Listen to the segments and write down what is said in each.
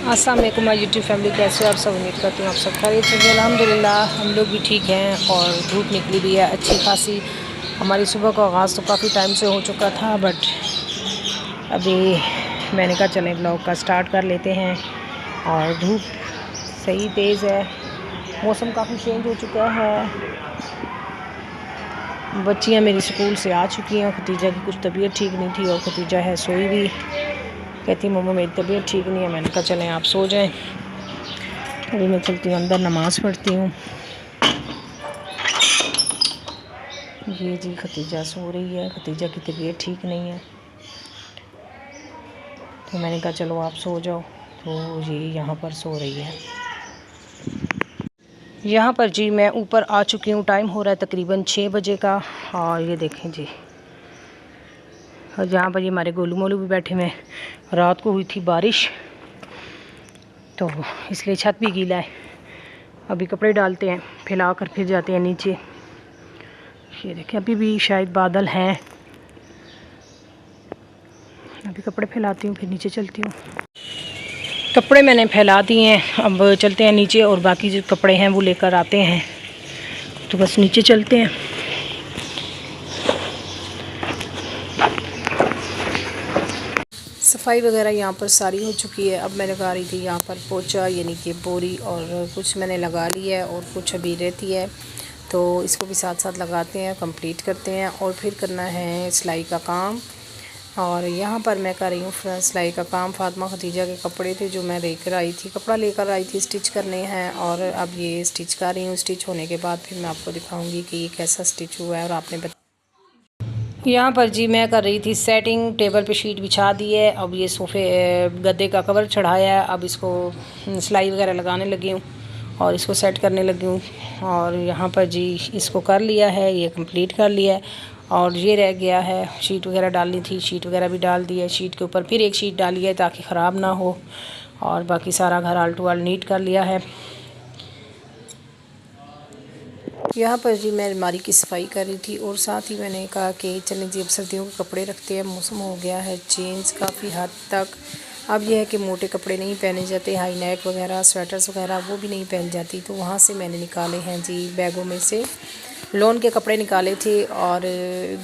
अस्सलाम वालेकुम my YouTube family, कैसे हो आप सब। उम्मीद करती हूँ आप सब खैरियत से हैं। अल्हम्दुलिल्लाह हम लोग भी ठीक हैं और धूप निकली भी है अच्छी खासी। हमारी सुबह का आगाज़ तो काफ़ी टाइम से हो चुका था, बट अभी मैंने कहा चलें ब्लॉग का स्टार्ट कर लेते हैं। और धूप सही तेज़ है, मौसम काफ़ी चेंज हो चुका है। बच्चियाँ मेरी स्कूल से आ चुकी हैं। खतीजा की कुछ तबीयत ठीक नहीं थी और खतीजा है सोई भी, कहती मम्मा मेरी तबीयत ठीक नहीं है। मैंने कहा चलें आप सो जाएं, अभी मैं चलती हूँ अंदर नमाज़ पढ़ती हूँ। ये जी खतीजा सो रही है, खतीजा की तबीयत ठीक नहीं है, तो मैंने कहा चलो आप सो जाओ। तो ये यहाँ पर सो रही है। यहाँ पर जी मैं ऊपर आ चुकी हूँ। टाइम हो रहा है तकरीबन 6 बजे का। और ये देखें जी, और यहाँ पर ये हमारे गोलू मोलू भी बैठे हुए हैं। रात को हुई थी बारिश, तो इसलिए छत भी गीला है। अभी कपड़े डालते हैं, फैला कर फिर जाते हैं नीचे। ये देखिए अभी भी शायद बादल हैं। अभी कपड़े फैलाती हूँ फिर नीचे चलती हूँ। कपड़े मैंने फैला दिए हैं, अब चलते हैं नीचे और बाकी जो कपड़े हैं वो लेकर आते हैं। तो बस नीचे चलते हैं। सफाई वगैरह यहाँ पर सारी हो चुकी है। अब मैं लगा रही थी यहाँ पर पोछा, यानी कि बोरी, और कुछ मैंने लगा ली है और कुछ अभी रहती है, तो इसको भी साथ साथ लगाते हैं, कंप्लीट करते हैं और फिर करना है सिलाई का काम। और यहाँ पर मैं कर रही हूँ सिलाई का काम। फातिमा खतीजा के कपड़े थे जो मैं लेकर आई थी, कपड़ा लेकर आई थी, स्टिच करने हैं और अब ये स्टिच कर रही हूँ। स्टिच होने के बाद फिर मैं आपको दिखाऊँगी कि ये कैसा स्टिच हुआ है। और आपने यहाँ पर जी मैं कर रही थी सेटिंग, टेबल पे शीट बिछा दी है। अब ये सोफ़े गद्दे का कवर चढ़ाया है, अब इसको सिलाई वगैरह लगाने लगी हूँ और इसको सेट करने लगी हूँ। और यहाँ पर जी इसको कर लिया है, ये कंप्लीट कर लिया है। और ये रह गया है, शीट वगैरह डालनी थी, शीट वगैरह भी डाल दी है। शीट के ऊपर फिर एक शीट डाली है ताकि ख़राब ना हो। और बाकी सारा घर आल टू आल नीट कर लिया है। यहाँ पर जी मैं अलमारी की सफाई कर रही थी और साथ ही मैंने कहा कि चलें जी अब सर्दियों के कपड़े रखते हैं। मौसम हो गया है चेंज काफ़ी हद तक। अब यह है कि मोटे कपड़े नहीं पहने जाते, हाई नेक वगैरह, स्वेटर्स वगैरह वो भी नहीं पहन जाती। तो वहाँ से मैंने निकाले हैं जी बैगों में से लॉन के कपड़े निकाले थे और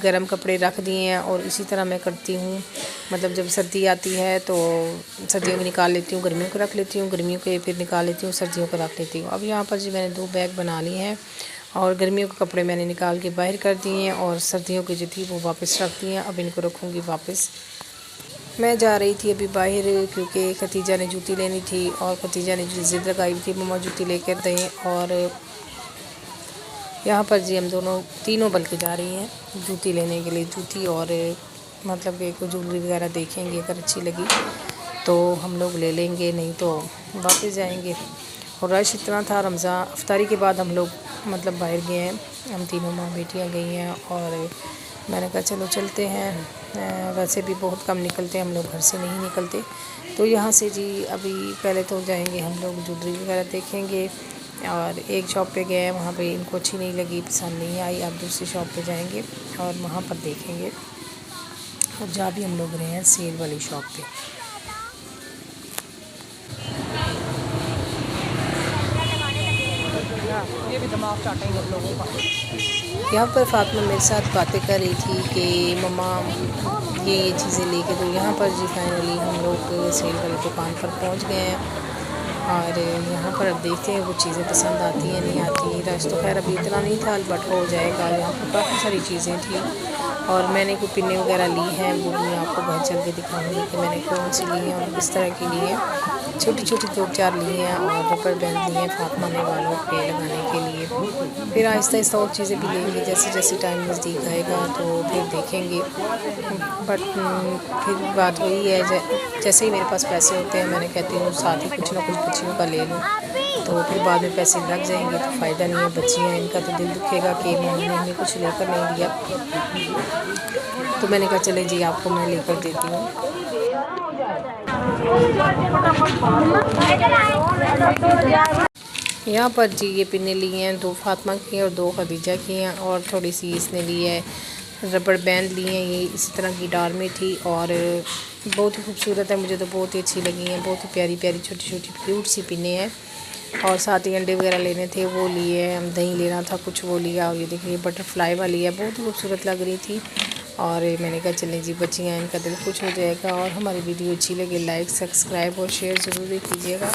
गर्म कपड़े रख दिए हैं। और इसी तरह मैं करती हूँ, मतलब जब सर्दी आती है तो सर्दियों में निकाल लेती हूँ, गर्मियों को रख लेती हूँ, गर्मियों के फिर निकाल लेती हूँ, सर्दियों को रख लेती हूँ। अब यहाँ पर जी मैंने 2 बैग बना लिए हैं और गर्मियों के कपड़े मैंने निकाल के बाहर कर दिए हैं और सर्दियों की जो थी वो वापस रख दी हैं। अब इनको रखूँगी वापस। मैं जा रही थी अभी बाहर क्योंकि खतीजा ने जूती लेनी थी और खतीजा ने जो ज़िद लगाई थी मम्मा जूती लेकर दें। और यहाँ पर जी हम तीनों बल्कि जा रही हैं जूती लेने के लिए। जूती और मतलब कि कोई ज्वेलरी वगैरह देखेंगे, अगर अच्छी लगी तो हम लोग ले लेंगे, नहीं तो वापस जाएंगे। और रश इतना था, रमज़ान अफ्तारी के बाद हम लोग मतलब बाहर गए हैं, हम तीनों माँ बेटियाँ गई हैं। और मैंने कहा चलो चलते हैं। वैसे भी बहुत कम निकलते हैं हम लोग, घर से नहीं निकलते। तो यहाँ से जी अभी पहले तो जाएंगे हम लोग ज्वेलरी वगैरह देखेंगे। और एक शॉप पे गए हैं, वहाँ पे इनको अच्छी नहीं लगी, पसंद नहीं आई। अब दूसरी शॉप पे जाएंगे और वहाँ पर देखेंगे। और जहाँ भी हम लोग रहे हैं सेल वाली शॉप पे। ये भी दिमाग चाटेंगे हम लोगों का। यहाँ पर फातिमा मेरे साथ बातें कर रही थी कि मम्मा ये चीज़ें लेके दो। यहाँ पर जी फाइनली हम लोग सेल वाली दुकान पर पहुँच गए हैं और यहाँ पर अब देखते हैं वो चीज़ें पसंद आती हैं नहीं आती। रश तो खैर अभी इतना नहीं था, बट हो जाएगा। यहाँ पर काफ़ी सारी चीज़ें थी और मैंने कोई पिन्ने वगैरह ली हैं, वो मैं आपको घर चल के दिखाऊंगी कि मैंने कौन सी ली हैं और किस तरह की ली हैं। छोटी छोटी 2-4 ली हैं और रबर बैंड लिए हैं फातिमा ने वालों पे लगाने के लिए। फिर आहिस्ता आहिस्ता और चीज़ें भी लेंगे, जैसे जैसे टाइम नज़दीक आएगा तो फिर देखेंगे। बट फिर बात वही है, जैसे ही मेरे पास पैसे होते हैं मैंने कहती हूँ साथ ही कुछ ना कुछ बच्चियों का ले लूँ, तो फिर बाद में पैसे लग जाएंगे तो फ़ायदा नहीं है। बच्चियाँ इनका तो दिल दुखेगा कि मम्मी ने हमें कुछ लेकर नहीं दिया। तो मैंने कहा चले जी आपको मैं लेकर देती हूँ। यहाँ पर जी ये पिन्ने ली हैं, 2 फातिमा की हैं और 2 खदीजा की हैं और थोड़ी सी इसने ली है रबड़ बैंड लिए हैं, ये इस तरह की डार में थी और बहुत ही खूबसूरत है, मुझे तो बहुत ही अच्छी लगी हैं। बहुत ही प्यारी प्यारी छोटी छोटी क्यूट सी पिने हैं। और साथ ही अंडे वगैरह लेने थे वो लिए, हम दही लेना था कुछ वो लिया। और ये देखिए बटरफ्लाई वाली है, बहुत ही खूबसूरत लग रही थी। और मैंने कहा चलें जी बच्चियाँ, इनका दिल खुश हो जाएगा। और हमारी वीडियो अच्छी लगे लाइक सब्सक्राइब और शेयर ज़रूर कीजिएगा,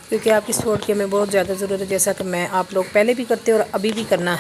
क्योंकि आपकी सपोर्ट की हमें बहुत ज़्यादा ज़रूरत है, जैसा कि मैं आप लोग पहले भी करते और अभी भी करना है।